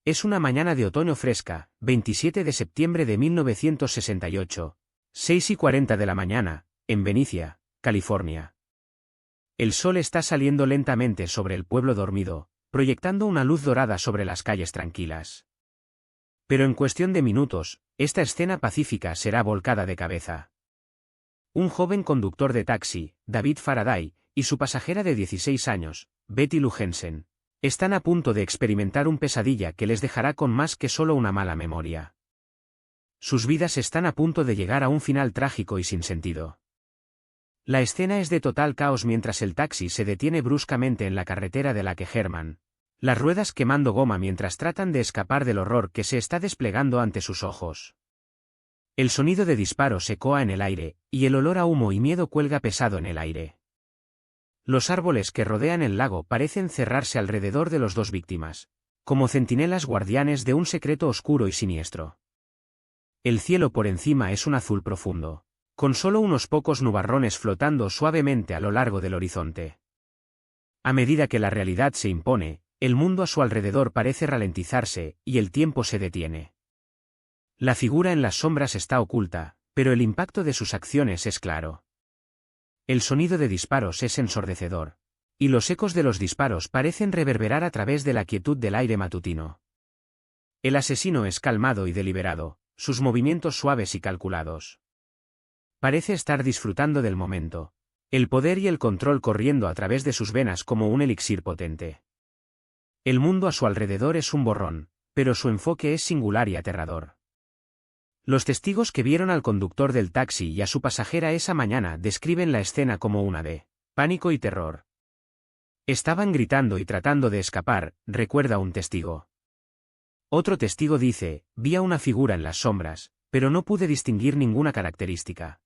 Es una mañana de otoño fresca, 27 de septiembre de 1968, 6:40 de la mañana, en Venicia, California. El sol está saliendo lentamente sobre el pueblo dormido, proyectando una luz dorada sobre las calles tranquilas. Pero en cuestión de minutos, esta escena pacífica será volcada de cabeza. Un joven conductor de taxi, David Faraday, y su pasajera de 16 años, Betty Lou Jensen, están a punto de experimentar un pesadilla que les dejará con más que solo una mala memoria. Sus vidas están a punto de llegar a un final trágico y sin sentido. La escena es de total caos mientras el taxi se detiene bruscamente en la carretera de la que Herman, las ruedas quemando goma mientras tratan de escapar del horror que se está desplegando ante sus ojos. El sonido de disparos ecoa en el aire, y el olor a humo y miedo cuelga pesado en el aire. Los árboles que rodean el lago parecen cerrarse alrededor de los dos víctimas, como centinelas guardianes de un secreto oscuro y siniestro. El cielo por encima es un azul profundo, con solo unos pocos nubarrones flotando suavemente a lo largo del horizonte. A medida que la realidad se impone, el mundo a su alrededor parece ralentizarse, y el tiempo se detiene. La figura en las sombras está oculta, pero el impacto de sus acciones es claro. El sonido de disparos es ensordecedor, y los ecos de los disparos parecen reverberar a través de la quietud del aire matutino. El asesino es calmado y deliberado, sus movimientos suaves y calculados. Parece estar disfrutando del momento, el poder y el control corriendo a través de sus venas como un elixir potente. El mundo a su alrededor es un borrón, pero su enfoque es singular y aterrador. Los testigos que vieron al conductor del taxi y a su pasajera esa mañana describen la escena como una de pánico y terror. Estaban gritando y tratando de escapar, recuerda un testigo. Otro testigo dice, vi a una figura en las sombras, pero no pude distinguir ninguna característica.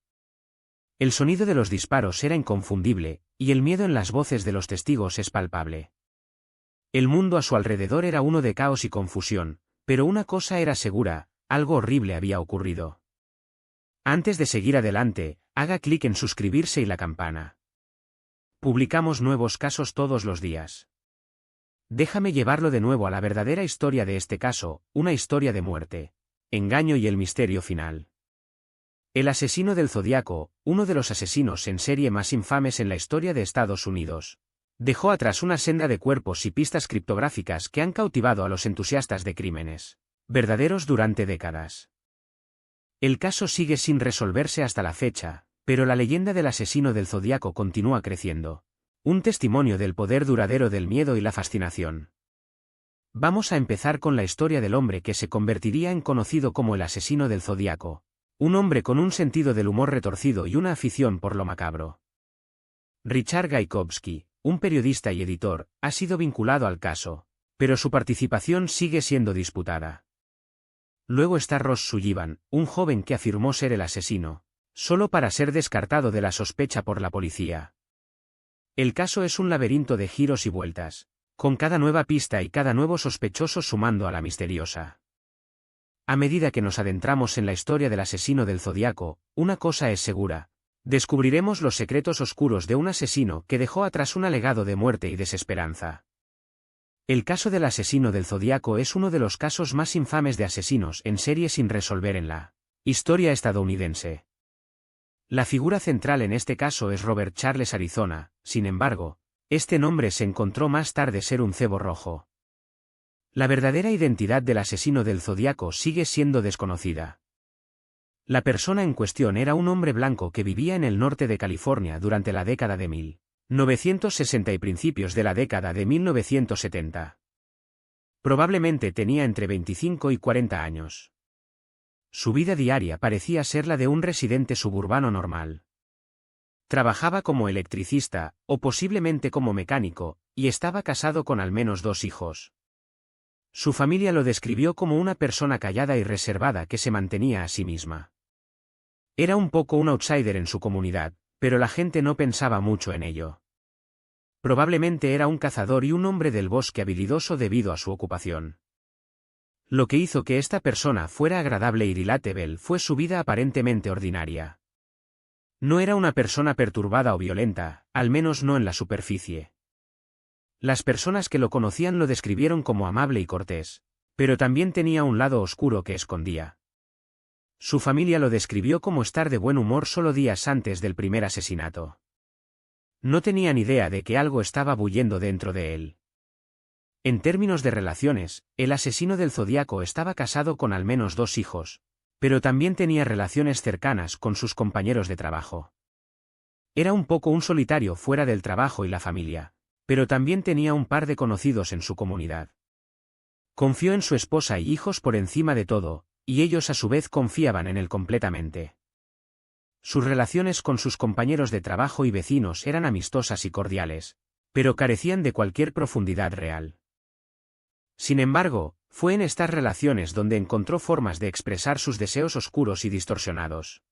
El sonido de los disparos era inconfundible, y el miedo en las voces de los testigos es palpable. El mundo a su alrededor era uno de caos y confusión, pero una cosa era segura, algo horrible había ocurrido. Antes de seguir adelante, haga clic en suscribirse y la campana. Publicamos nuevos casos todos los días. Déjame llevarlo de nuevo a la verdadera historia de este caso, una historia de muerte, engaño y el misterio final. El asesino del Zodíaco, uno de los asesinos en serie más infames en la historia de Estados Unidos, dejó atrás una senda de cuerpos y pistas criptográficas que han cautivado a los entusiastas de crímenes verdaderos durante décadas. El caso sigue sin resolverse hasta la fecha, pero la leyenda del asesino del Zodíaco continúa creciendo. Un testimonio del poder duradero del miedo y la fascinación. Vamos a empezar con la historia del hombre que se convertiría en conocido como el asesino del Zodíaco. Un hombre con un sentido del humor retorcido y una afición por lo macabro. Richard Gajkowski, un periodista y editor, ha sido vinculado al caso, pero su participación sigue siendo disputada. Luego está Ross Sullivan, un joven que afirmó ser el asesino, solo para ser descartado de la sospecha por la policía. El caso es un laberinto de giros y vueltas, con cada nueva pista y cada nuevo sospechoso sumando a la misteriosa. A medida que nos adentramos en la historia del asesino del Zodíaco, una cosa es segura: descubriremos los secretos oscuros de un asesino que dejó atrás un legado de muerte y desesperanza. El caso del asesino del Zodíaco es uno de los casos más infames de asesinos en serie sin resolver en la historia estadounidense. La figura central en este caso es Robert Charles Arizona, sin embargo, este nombre se encontró más tarde ser un cebo rojo. La verdadera identidad del asesino del Zodíaco sigue siendo desconocida. La persona en cuestión era un hombre blanco que vivía en el norte de California durante la década de 1960 y principios de la década de 1970. Probablemente tenía entre 25 y 40 años. Su vida diaria parecía ser la de un residente suburbano normal. Trabajaba como electricista, o posiblemente como mecánico, y estaba casado con al menos 2 hijos. Su familia lo describió como una persona callada y reservada que se mantenía a sí misma. Era un poco un outsider en su comunidad, pero la gente no pensaba mucho en ello. Probablemente era un cazador y un hombre del bosque habilidoso debido a su ocupación. Lo que hizo que esta persona fuera agradable y relatable fue su vida aparentemente ordinaria. No era una persona perturbada o violenta, al menos no en la superficie. Las personas que lo conocían lo describieron como amable y cortés, Pero también tenía un lado oscuro que escondía. Su familia lo describió como estar de buen humor solo días antes del primer asesinato. No tenían idea de que algo estaba bullendo dentro de él. En términos de relaciones, el asesino del Zodíaco estaba casado con al menos 2 hijos, pero también tenía relaciones cercanas con sus compañeros de trabajo. Era un poco un solitario fuera del trabajo y la familia, pero también tenía un par de conocidos en su comunidad. Confió en su esposa y hijos por encima de todo, y ellos a su vez confiaban en él completamente. Sus relaciones con sus compañeros de trabajo y vecinos eran amistosas y cordiales, pero carecían de cualquier profundidad real. Sin embargo, fue en estas relaciones donde encontró formas de expresar sus deseos oscuros y distorsionados.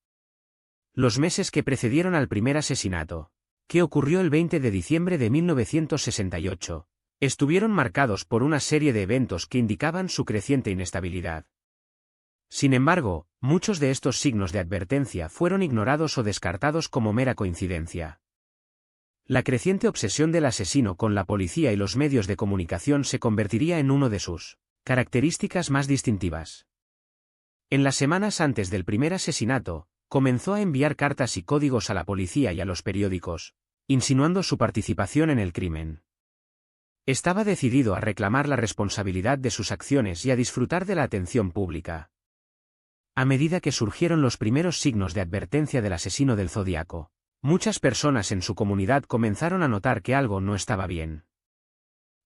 Los meses que precedieron al primer asesinato, que ocurrió el 20 de diciembre de 1968, estuvieron marcados por una serie de eventos que indicaban su creciente inestabilidad. Sin embargo, muchos de estos signos de advertencia fueron ignorados o descartados como mera coincidencia. La creciente obsesión del asesino con la policía y los medios de comunicación se convertiría en uno de sus características más distintivas. En las semanas antes del primer asesinato, comenzó a enviar cartas y códigos a la policía y a los periódicos, insinuando su participación en el crimen. Estaba decidido a reclamar la responsabilidad de sus acciones y a disfrutar de la atención pública. A medida que surgieron los primeros signos de advertencia del asesino del Zodíaco, muchas personas en su comunidad comenzaron a notar que algo no estaba bien.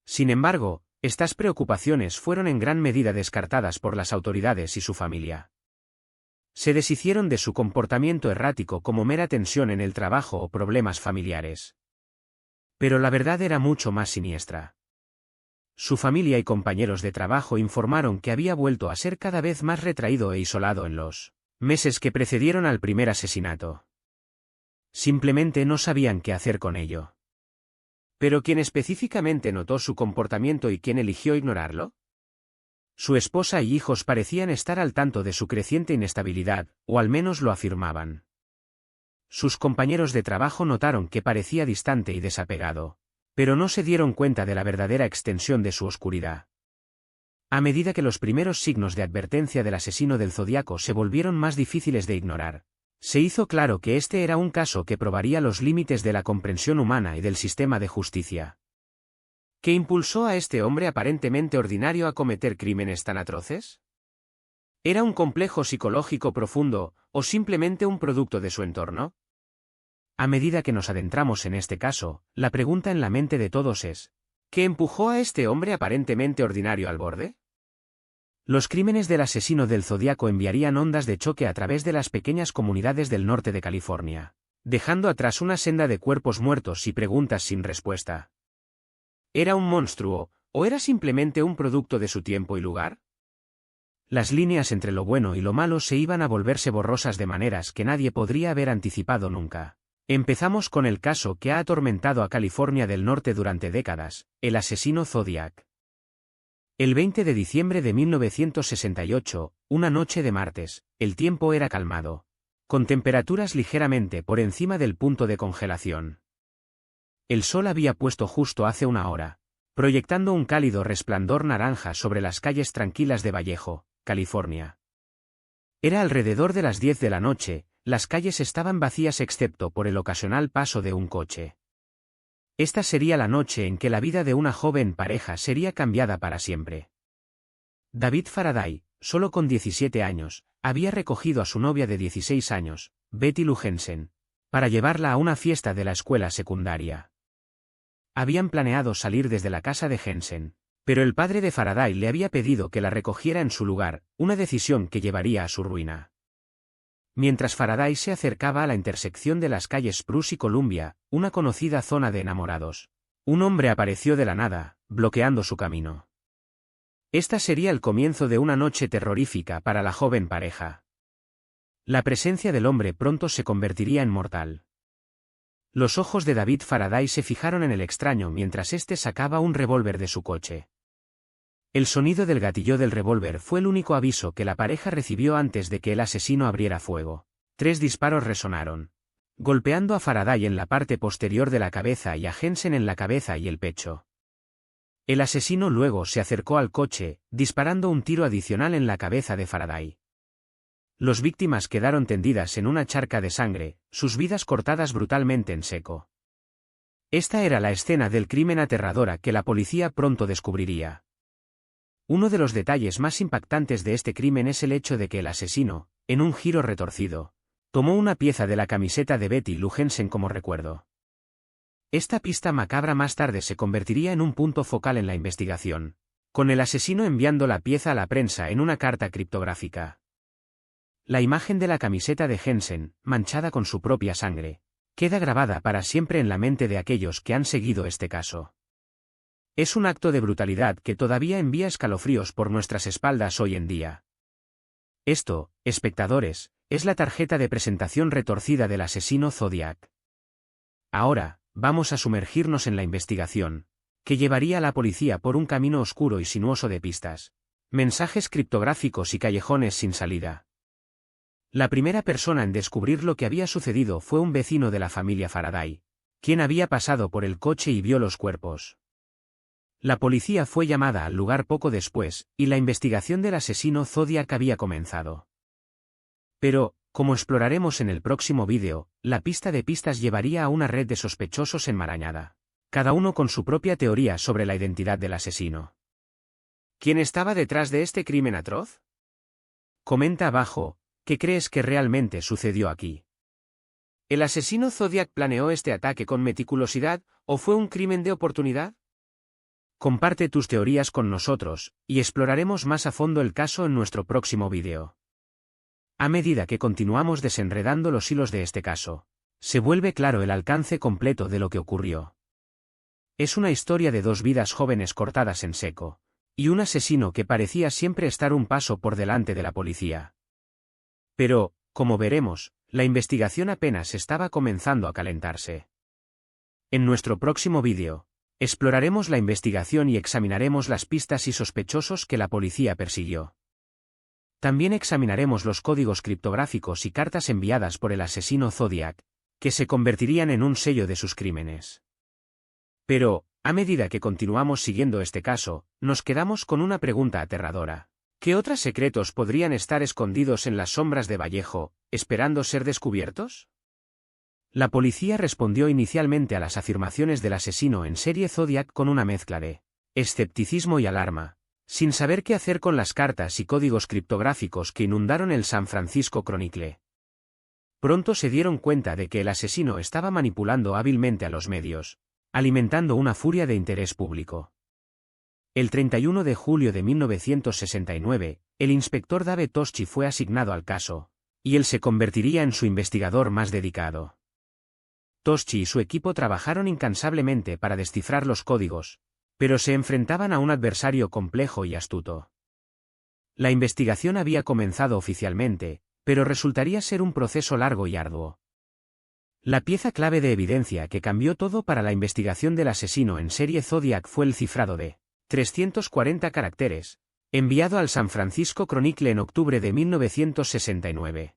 Sin embargo, estas preocupaciones fueron en gran medida descartadas por las autoridades y su familia. Se deshicieron de su comportamiento errático como mera tensión en el trabajo o problemas familiares. Pero la verdad era mucho más siniestra. Su familia y compañeros de trabajo informaron que había vuelto a ser cada vez más retraído e isolado en los meses que precedieron al primer asesinato. Simplemente no sabían qué hacer con ello. ¿Pero quién específicamente notó su comportamiento y quién eligió ignorarlo? Su esposa y hijos parecían estar al tanto de su creciente inestabilidad, o al menos lo afirmaban. Sus compañeros de trabajo notaron que parecía distante y desapegado, pero no se dieron cuenta de la verdadera extensión de su oscuridad. A medida que los primeros signos de advertencia del asesino del Zodíaco se volvieron más difíciles de ignorar, se hizo claro que este era un caso que probaría los límites de la comprensión humana y del sistema de justicia. ¿Qué impulsó a este hombre aparentemente ordinario a cometer crímenes tan atroces? ¿Era un complejo psicológico profundo, o simplemente un producto de su entorno? A medida que nos adentramos en este caso, la pregunta en la mente de todos es, ¿qué empujó a este hombre aparentemente ordinario al borde? Los crímenes del asesino del Zodíaco enviarían ondas de choque a través de las pequeñas comunidades del norte de California, dejando atrás una senda de cuerpos muertos y preguntas sin respuesta. ¿Era un monstruo, o era simplemente un producto de su tiempo y lugar? Las líneas entre lo bueno y lo malo se iban a volverse borrosas de maneras que nadie podría haber anticipado nunca. Empezamos con el caso que ha atormentado a California del Norte durante décadas, el asesino Zodiac. El 20 de diciembre de 1968, una noche de martes, el tiempo era calmado, con temperaturas ligeramente por encima del punto de congelación. El sol había puesto justo hace una hora, proyectando un cálido resplandor naranja sobre las calles tranquilas de Vallejo, California. Era alrededor de las 10 de la noche, las calles estaban vacías excepto por el ocasional paso de un coche. Esta sería la noche en que la vida de una joven pareja sería cambiada para siempre. David Faraday, solo con 17 años, había recogido a su novia de 16 años, Betty Lou Jensen, para llevarla a una fiesta de la escuela secundaria. Habían planeado salir desde la casa de Jensen, pero el padre de Faraday le había pedido que la recogiera en su lugar, una decisión que llevaría a su ruina. Mientras Faraday se acercaba a la intersección de las calles Spruce y Columbia, una conocida zona de enamorados, un hombre apareció de la nada, bloqueando su camino. Esta sería el comienzo de una noche terrorífica para la joven pareja. La presencia del hombre pronto se convertiría en mortal. Los ojos de David Faraday se fijaron en el extraño mientras éste sacaba un revólver de su coche. El sonido del gatillo del revólver fue el único aviso que la pareja recibió antes de que el asesino abriera fuego. 3 disparos resonaron, golpeando a Faraday en la parte posterior de la cabeza y a Jensen en la cabeza y el pecho. El asesino luego se acercó al coche, disparando un tiro adicional en la cabeza de Faraday. Las víctimas quedaron tendidas en una charca de sangre, sus vidas cortadas brutalmente en seco. Esta era la escena del crimen aterradora que la policía pronto descubriría. Uno de los detalles más impactantes de este crimen es el hecho de que el asesino, en un giro retorcido, tomó una pieza de la camiseta de Betty Lou Jensen como recuerdo. Esta pista macabra más tarde se convertiría en un punto focal en la investigación, con el asesino enviando la pieza a la prensa en una carta criptográfica. La imagen de la camiseta de Jensen, manchada con su propia sangre, queda grabada para siempre en la mente de aquellos que han seguido este caso. Es un acto de brutalidad que todavía envía escalofríos por nuestras espaldas hoy en día. Esto, espectadores, es la tarjeta de presentación retorcida del asesino Zodiac. Ahora, vamos a sumergirnos en la investigación, que llevaría a la policía por un camino oscuro y sinuoso de pistas, mensajes criptográficos y callejones sin salida. La primera persona en descubrir lo que había sucedido fue un vecino de la familia Faraday, quien había pasado por el coche y vio los cuerpos. La policía fue llamada al lugar poco después, y la investigación del asesino Zodiac había comenzado. Pero, como exploraremos en el próximo vídeo, la pista de pistas llevaría a una red de sospechosos enmarañada, cada uno con su propia teoría sobre la identidad del asesino. ¿Quién estaba detrás de este crimen atroz? Comenta abajo, ¿qué crees que realmente sucedió aquí? ¿El asesino Zodiac planeó este ataque con meticulosidad, o fue un crimen de oportunidad? Comparte tus teorías con nosotros, y exploraremos más a fondo el caso en nuestro próximo vídeo. A medida que continuamos desenredando los hilos de este caso, se vuelve claro el alcance completo de lo que ocurrió. Es una historia de dos vidas jóvenes cortadas en seco, y un asesino que parecía siempre estar un paso por delante de la policía. Pero, como veremos, la investigación apenas estaba comenzando a calentarse. En nuestro próximo vídeo, exploraremos la investigación y examinaremos las pistas y sospechosos que la policía persiguió. También examinaremos los códigos criptográficos y cartas enviadas por el asesino Zodiac, que se convertirían en un sello de sus crímenes. Pero, a medida que continuamos siguiendo este caso, nos quedamos con una pregunta aterradora. ¿Qué otros secretos podrían estar escondidos en las sombras de Vallejo, esperando ser descubiertos? La policía respondió inicialmente a las afirmaciones del asesino en serie Zodiac con una mezcla de escepticismo y alarma, sin saber qué hacer con las cartas y códigos criptográficos que inundaron el San Francisco Chronicle. Pronto se dieron cuenta de que el asesino estaba manipulando hábilmente a los medios, alimentando una furia de interés público. El 31 de julio de 1969, el inspector Dave Toschi fue asignado al caso, y él se convertiría en su investigador más dedicado. Toschi y su equipo trabajaron incansablemente para descifrar los códigos, pero se enfrentaban a un adversario complejo y astuto. La investigación había comenzado oficialmente, pero resultaría ser un proceso largo y arduo. La pieza clave de evidencia que cambió todo para la investigación del asesino en serie Zodiac fue el cifrado de 340 caracteres, enviado al San Francisco Chronicle en octubre de 1969.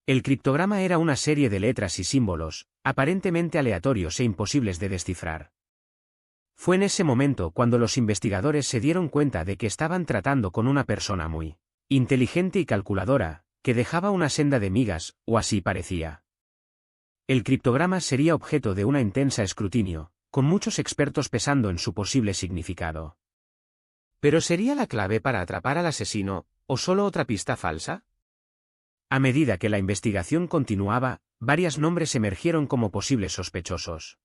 El criptograma era una serie de letras y símbolos, aparentemente aleatorios e imposibles de descifrar. Fue en ese momento cuando los investigadores se dieron cuenta de que estaban tratando con una persona muy inteligente y calculadora, que dejaba una senda de migas, o así parecía. El criptograma sería objeto de una intensa escrutinio, con muchos expertos pesando en su posible significado. ¿Pero sería la clave para atrapar al asesino, o solo otra pista falsa? A medida que la investigación continuaba, varios nombres emergieron como posibles sospechosos.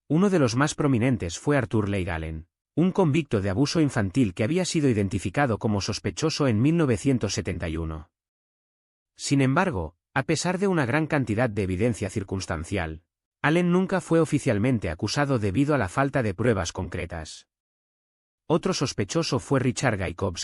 Uno de los más prominentes fue Arthur Leigh Allen, un convicto de abuso infantil que había sido identificado como sospechoso en 1971. Sin embargo, a pesar de una gran cantidad de evidencia circunstancial, Allen nunca fue oficialmente acusado debido a la falta de pruebas concretas. Otro sospechoso fue Richard Gaikovsky,